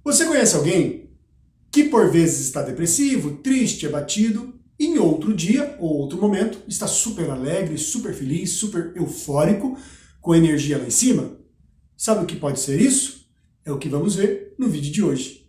Você conhece alguém que por vezes está depressivo, triste, abatido, e em outro dia ou outro momento está super alegre, super feliz, super eufórico, com energia lá em cima? Sabe o que pode ser isso? É o que vamos ver no vídeo de hoje.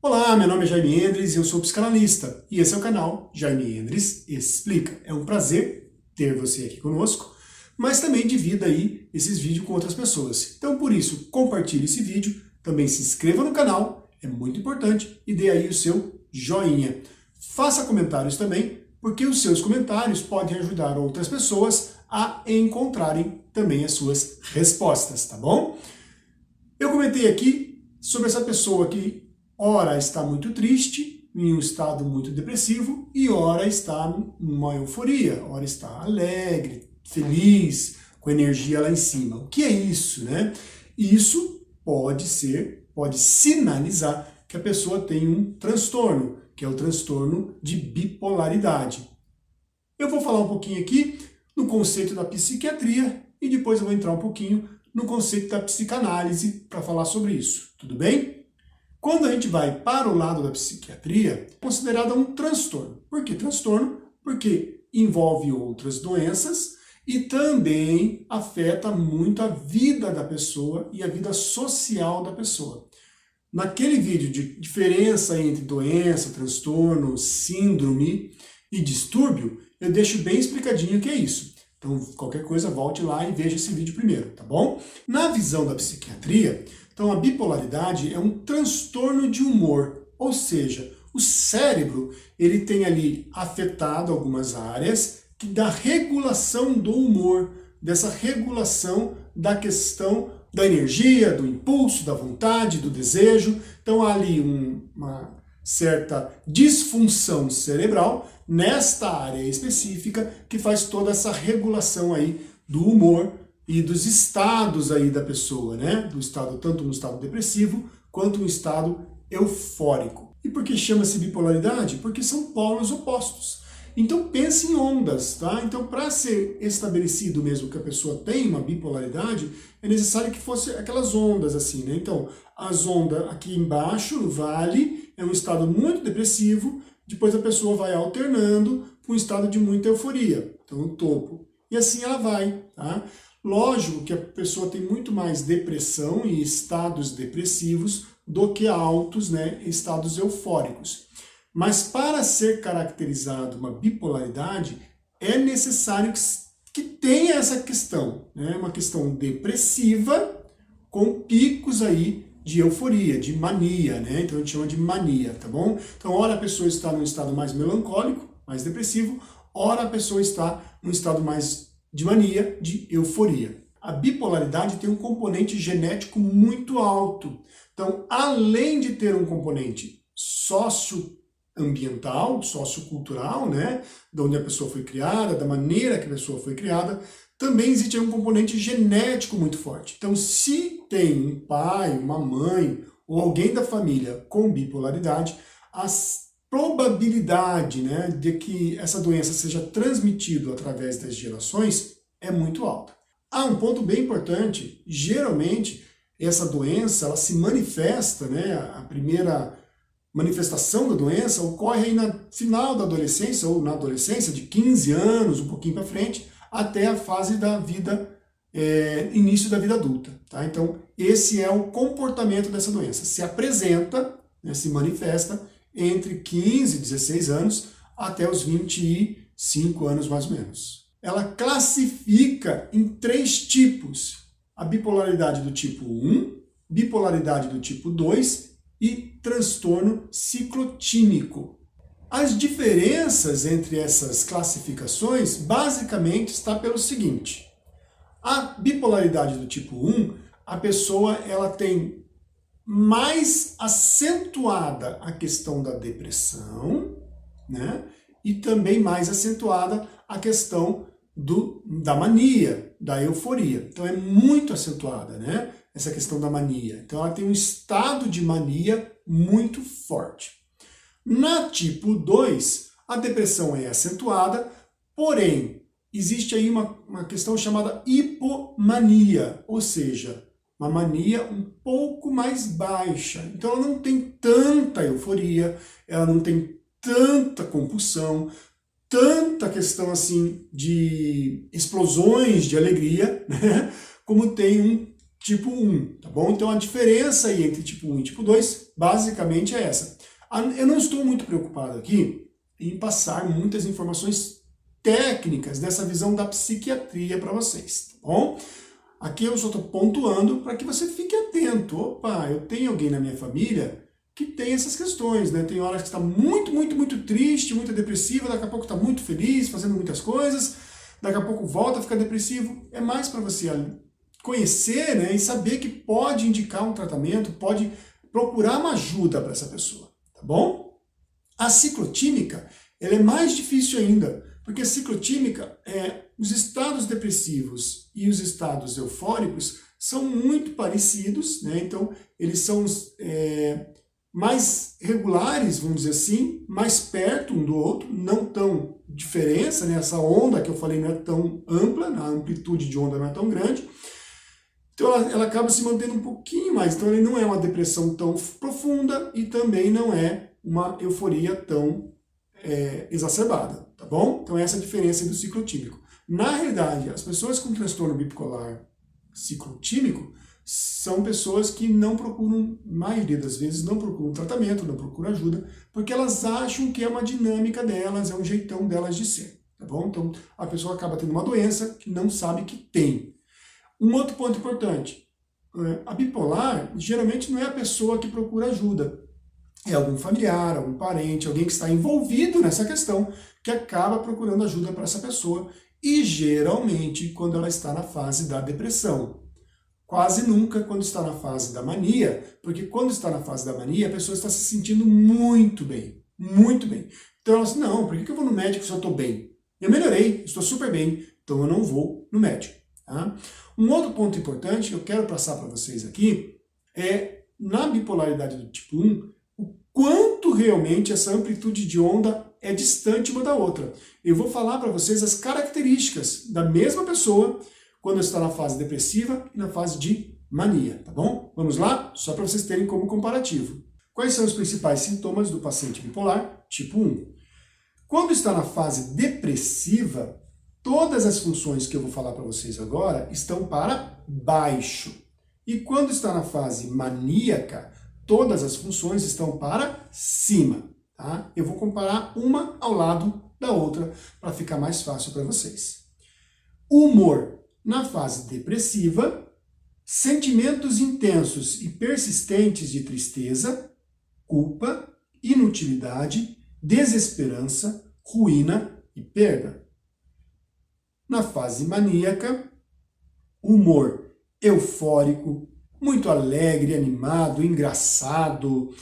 Olá, meu nome é Jaime Endres e eu sou psicanalista. E esse é o canal Jaime Endres Explica. É um prazer ter você aqui conosco, mas também divida aí esses vídeos com outras pessoas. Então, por isso, compartilhe esse vídeo, também se inscreva no canal, é muito importante, e dê aí o seu joinha. Faça comentários também, porque os seus comentários podem ajudar outras pessoas a encontrarem também as suas respostas, tá bom? Eu comentei aqui sobre essa pessoa que ora está muito triste, em um estado muito depressivo, e ora está numa euforia, ora está alegre, feliz, com energia lá em cima. O que é isso, né? Isso pode sinalizar que a pessoa tem um transtorno, que é o transtorno de bipolaridade. Eu vou falar um pouquinho aqui no conceito da psiquiatria e depois eu vou entrar um pouquinho no conceito da psicanálise para falar sobre isso, tudo bem? Quando a gente vai para o lado da psiquiatria, é considerada um transtorno. Por que transtorno? Porque envolve outras doenças e também afeta muito a vida da pessoa e a vida social da pessoa. Naquele vídeo de diferença entre doença, transtorno, síndrome e distúrbio, eu deixo bem explicadinho o que é isso. Então, qualquer coisa, volte lá e veja esse vídeo primeiro, tá bom? Na visão da psiquiatria, então a bipolaridade é um transtorno de humor, ou seja, o cérebro ele tem ali afetado algumas áreas da regulação do humor, dessa regulação da questão da energia, do impulso, da vontade, do desejo. Então há ali uma certa disfunção cerebral nesta área específica que faz toda essa regulação aí do humor e dos estados aí da pessoa, né? Do estado, tanto no estado depressivo quanto no estado eufórico. E por que chama-se bipolaridade? Porque são polos opostos. Então pense em ondas, tá? Então para ser estabelecido mesmo que a pessoa tem uma bipolaridade, é necessário que fosse aquelas ondas assim, né? Então as ondas aqui embaixo, no vale, é um estado muito depressivo, depois a pessoa vai alternando para um estado de muita euforia, então o topo. E assim ela vai, tá? Lógico que a pessoa tem muito mais depressão e estados depressivos do que altos, né, estados eufóricos. Mas para ser caracterizado uma bipolaridade, é necessário que tenha essa questão, né, uma questão depressiva com picos aí de euforia, de mania, né? Então a gente chama de mania, tá bom? Então, ora a pessoa está num estado mais melancólico, mais depressivo, ora a pessoa está num estado mais de mania, de euforia. A bipolaridade tem um componente genético muito alto. Então, além de ter um componente socioambiental, sociocultural, né, de onde a pessoa foi criada, da maneira que a pessoa foi criada, também existe um componente genético muito forte. Então, se tem um pai, uma mãe ou alguém da família com bipolaridade, a probabilidade, né, de que essa doença seja transmitida através das gerações é muito alta. Há um ponto bem importante, geralmente essa doença ela se manifesta, né, a primeira manifestação da doença ocorre aí no final da adolescência ou na adolescência, de 15 anos, um pouquinho para frente, até a fase da vida, início da vida adulta. Tá? Então, esse é o comportamento dessa doença. Se apresenta, né, se manifesta entre 15 e 16 anos até os 25 anos mais ou menos. Ela classifica em 3 tipos. A bipolaridade do tipo 1, bipolaridade do tipo 2 e transtorno ciclotímico. As diferenças entre essas classificações basicamente está pelo seguinte: a bipolaridade do tipo 1, a pessoa ela tem mais acentuada a questão da depressão, né? E também mais acentuada a questão da mania, da euforia. Então é muito acentuada, né? Essa questão da mania. Então ela tem um estado de mania muito forte. Na tipo 2, a depressão é acentuada, porém, existe aí uma questão chamada hipomania, ou seja, uma mania um pouco mais baixa. Então ela não tem tanta euforia, ela não tem tanta compulsão, tanta questão assim de explosões de alegria, né? Como tem um tipo 1, tá bom? Então a diferença aí entre tipo 1 e tipo 2 basicamente é essa. Eu não estou muito preocupado aqui em passar muitas informações técnicas dessa visão da psiquiatria para vocês, tá bom? Aqui eu só estou pontuando para que você fique atento. Opa, eu tenho alguém na minha família que tem essas questões, né? Tem horas que está muito triste, muito depressiva, daqui a pouco está muito feliz, fazendo muitas coisas, daqui a pouco volta a ficar depressivo. É mais para você conhecer, né, e saber que pode indicar um tratamento, pode procurar uma ajuda para essa pessoa, tá bom? A ciclotímica, ela é mais difícil ainda, porque a ciclotímica, os estados depressivos e os estados eufóricos são muito parecidos, né? Então eles são mais regulares, vamos dizer assim, mais perto um do outro, não tão diferença, né? Essa onda que eu falei não é tão ampla, a amplitude de onda não é tão grande, então ela acaba se mantendo um pouquinho mais, então ele não é uma depressão tão profunda e também não é uma euforia tão exacerbada, tá bom? Então essa é a diferença do ciclotímico. Na realidade, as pessoas com transtorno bipolar ciclotímico são pessoas que não procuram, maioria das vezes, não procuram tratamento, não procuram ajuda, porque elas acham que é uma dinâmica delas, é um jeitão delas de ser, tá bom? Então a pessoa acaba tendo uma doença que não sabe que tem. Um outro ponto importante, a bipolar geralmente não é a pessoa que procura ajuda, é algum familiar, algum parente, alguém que está envolvido nessa questão, que acaba procurando ajuda para essa pessoa, e geralmente quando ela está na fase da depressão. Quase nunca quando está na fase da mania, porque quando está na fase da mania, a pessoa está se sentindo muito bem, muito bem. Então ela diz, não, por que eu vou no médico se eu estou bem? Eu melhorei, estou super bem, então eu não vou no médico. Tá? Um outro ponto importante que eu quero passar para vocês aqui é, na bipolaridade do tipo 1, o quanto realmente essa amplitude de onda é distante uma da outra. Eu vou falar para vocês as características da mesma pessoa quando está na fase depressiva e na fase de mania, tá bom? Vamos lá? Só para vocês terem como comparativo. Quais são os principais sintomas do paciente bipolar tipo 1? Quando está na fase depressiva, todas as funções que eu vou falar para vocês agora estão para baixo. E quando está na fase maníaca, todas as funções estão para cima. Tá? Eu vou comparar uma ao lado da outra para ficar mais fácil para vocês. Humor. Na fase depressiva, sentimentos intensos e persistentes de tristeza, culpa, inutilidade, desesperança, ruína e perda. Na fase maníaca, humor eufórico, muito alegre, animado, engraçado,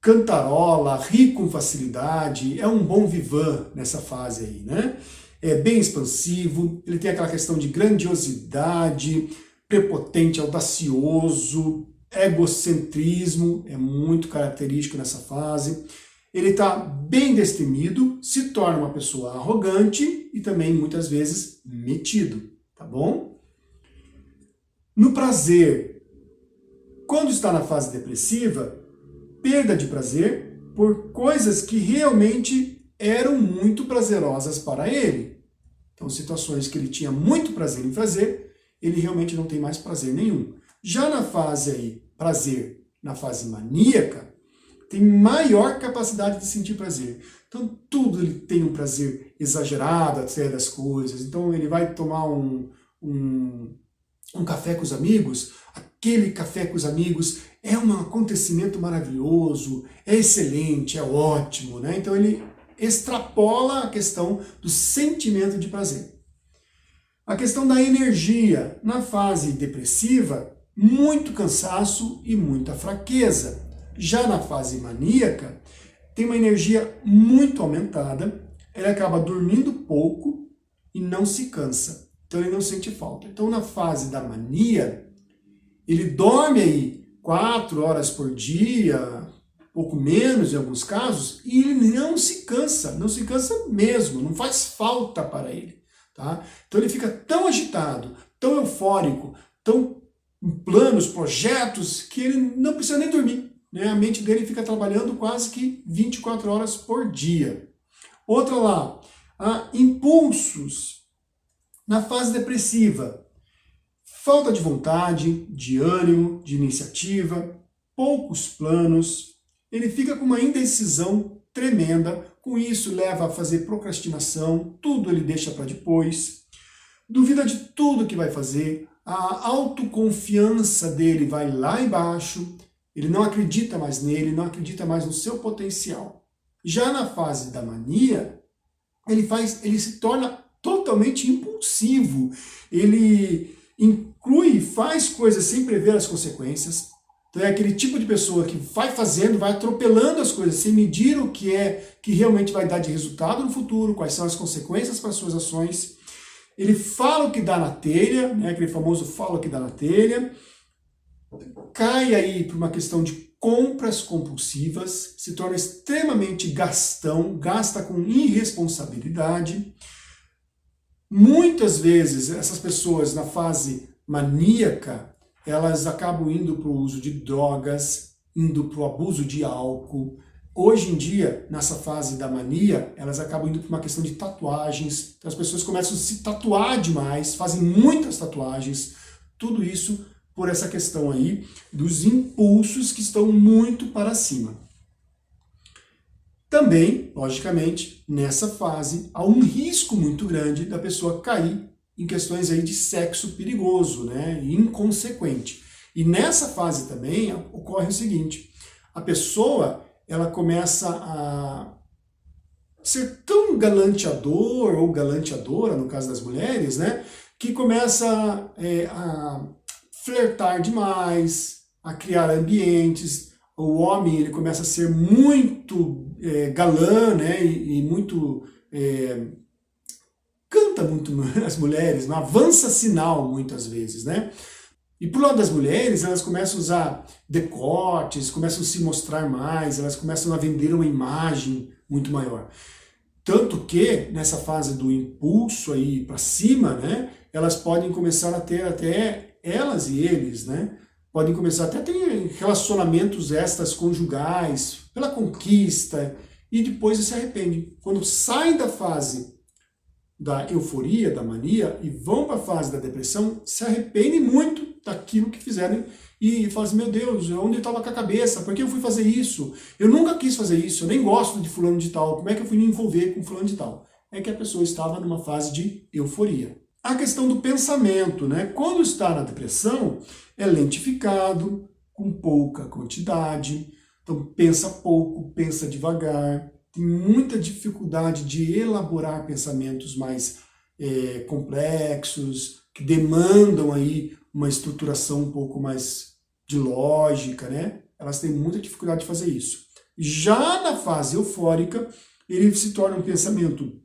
cantarola, ri com facilidade, é um bom vivan nessa fase aí, né? É bem expansivo, ele tem aquela questão de grandiosidade, prepotente, audacioso, egocentrismo, é muito característico nessa fase. Ele está bem destemido, se torna uma pessoa arrogante e também muitas vezes metido, tá bom? No prazer, quando está na fase depressiva, perda de prazer por coisas que realmente eram muito prazerosas para ele. Então, situações que ele tinha muito prazer em fazer, ele realmente não tem mais prazer nenhum. Já na fase aí, prazer, na fase maníaca, tem maior capacidade de sentir prazer. Então, tudo ele tem um prazer exagerado até das coisas. Então, ele vai tomar um café com os amigos, aquele café com os amigos é um acontecimento maravilhoso, é excelente, é ótimo, né? Então, ele extrapola a questão do sentimento de prazer. A questão da energia. Na fase depressiva, muito cansaço e muita fraqueza. Já na fase maníaca, tem uma energia muito aumentada, ele acaba dormindo pouco e não se cansa. Então ele não sente falta. Então na fase da mania, ele dorme aí 4 horas por dia, pouco menos em alguns casos, e ele não se cansa mesmo, não faz falta para ele. Tá? Então ele fica tão agitado, tão eufórico, tão em planos, projetos, que ele não precisa nem dormir. Né? A mente dele fica trabalhando quase que 24 horas por dia. Outra lá, impulsos na fase depressiva. Falta de vontade, de ânimo, de iniciativa, poucos planos. Ele fica com uma indecisão tremenda. Com isso leva a fazer procrastinação, tudo ele deixa para depois. Duvida de tudo que vai fazer. A autoconfiança dele vai lá embaixo. Ele não acredita mais nele, não acredita mais no seu potencial. Já na fase da mania, ele se torna totalmente impulsivo. Ele faz coisas sem prever as consequências. Então é aquele tipo de pessoa que vai fazendo, vai atropelando as coisas, sem medir o que realmente vai dar de resultado no futuro, quais são as consequências para as suas ações. Ele fala o que dá na telha, né, aquele famoso fala o que dá na telha. Cai aí por uma questão de compras compulsivas, se torna extremamente gastão, gasta com irresponsabilidade. Muitas vezes essas pessoas na fase maníaca, elas acabam indo para o uso de drogas, indo para o abuso de álcool. Hoje em dia, nessa fase da mania, elas acabam indo para uma questão de tatuagens. Então as pessoas começam a se tatuar demais, fazem muitas tatuagens, tudo isso por essa questão aí dos impulsos que estão muito para cima. Também, logicamente, nessa fase, há um risco muito grande da pessoa cair em questões aí de sexo perigoso, né, e inconsequente. E nessa fase também ocorre o seguinte, a pessoa ela começa a ser tão galanteador ou galanteadora, no caso das mulheres, né, que começa a flertar demais, a criar ambientes. O homem ele começa a ser muito galã, né, e muito canta muito as mulheres, não avança sinal muitas vezes, né? E pro lado das mulheres, elas começam a usar decotes, começam a se mostrar mais, elas começam a vender uma imagem muito maior. Tanto que, nessa fase do impulso aí para cima, né, elas podem começar a ter até, elas e eles, né, podem começar até a ter relacionamentos extras conjugais, pela conquista, e depois se arrependem. Quando saem da fase da euforia, da mania, e vão para a fase da depressão, se arrependem muito daquilo que fizeram e falam assim, meu Deus, onde eu estava com a cabeça? Por que eu fui fazer isso? Eu nunca quis fazer isso, eu nem gosto de fulano de tal, como é que eu fui me envolver com fulano de tal? É que a pessoa estava numa fase de euforia. A questão do pensamento, né? Quando está na depressão, é lentificado, com pouca quantidade, então pensa pouco, pensa devagar, tem muita dificuldade de elaborar pensamentos mais complexos, que demandam aí uma estruturação um pouco mais de lógica, né? Elas têm muita dificuldade de fazer isso. Já na fase eufórica, ele se torna um pensamento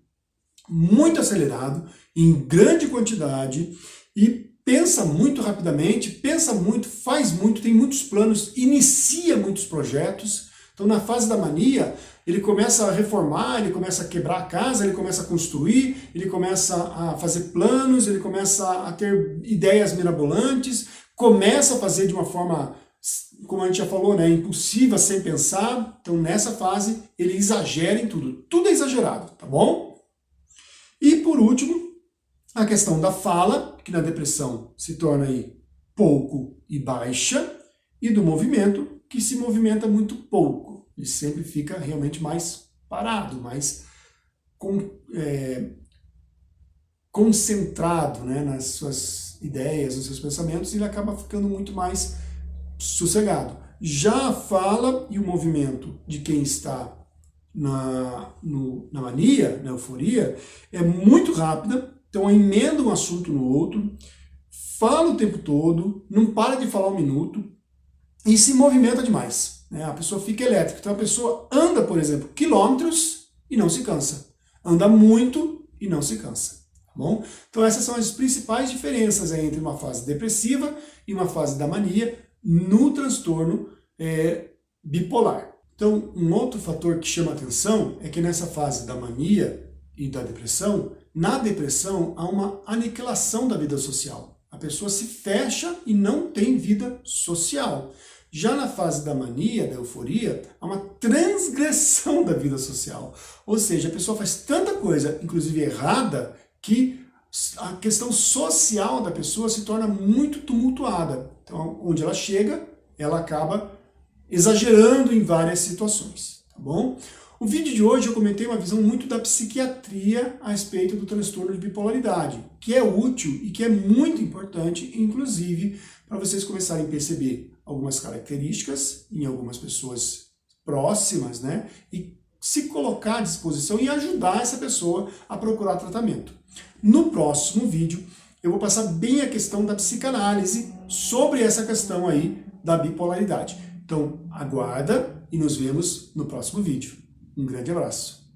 muito acelerado, em grande quantidade, e pensa muito rapidamente, pensa muito, faz muito, tem muitos planos, inicia muitos projetos. Então na fase da mania, ele começa a reformar, ele começa a quebrar a casa, ele começa a construir, ele começa a fazer planos, ele começa a ter ideias mirabolantes, começa a fazer de uma forma, como a gente já falou, né, impulsiva, sem pensar. Então nessa fase ele exagera em tudo, tudo é exagerado, tá bom? E por último, a questão da fala, que na depressão se torna aí pouco e baixa, e do movimento, que se movimenta muito pouco. Ele sempre fica realmente mais parado, mais concentrado, né, nas suas ideias, nos seus pensamentos, e ele acaba ficando muito mais sossegado. Já a fala e o movimento de quem está na mania, na euforia, é muito rápida, então emenda um assunto no outro, fala o tempo todo, não para de falar um minuto e se movimenta demais. Né? A pessoa fica elétrica. Então a pessoa anda, por exemplo, quilômetros e não se cansa. Anda muito e não se cansa. Tá bom? Então essas são as principais diferenças aí entre uma fase depressiva e uma fase da mania no transtorno bipolar. Então, um outro fator que chama atenção é que nessa fase da mania e da depressão, na depressão há uma aniquilação da vida social. A pessoa se fecha e não tem vida social. Já na fase da mania, da euforia, há uma transgressão da vida social. Ou seja, a pessoa faz tanta coisa, inclusive errada, que a questão social da pessoa se torna muito tumultuada. Então, onde ela chega, ela acaba exagerando em várias situações, tá bom? O vídeo de hoje eu comentei uma visão muito da psiquiatria a respeito do transtorno de bipolaridade, que é útil e que é muito importante, inclusive, para vocês começarem a perceber algumas características em algumas pessoas próximas, né? E se colocar à disposição e ajudar essa pessoa a procurar tratamento. No próximo vídeo, eu vou passar bem a questão da psicanálise sobre essa questão aí da bipolaridade. Então, aguarda e nos vemos no próximo vídeo. Um grande abraço.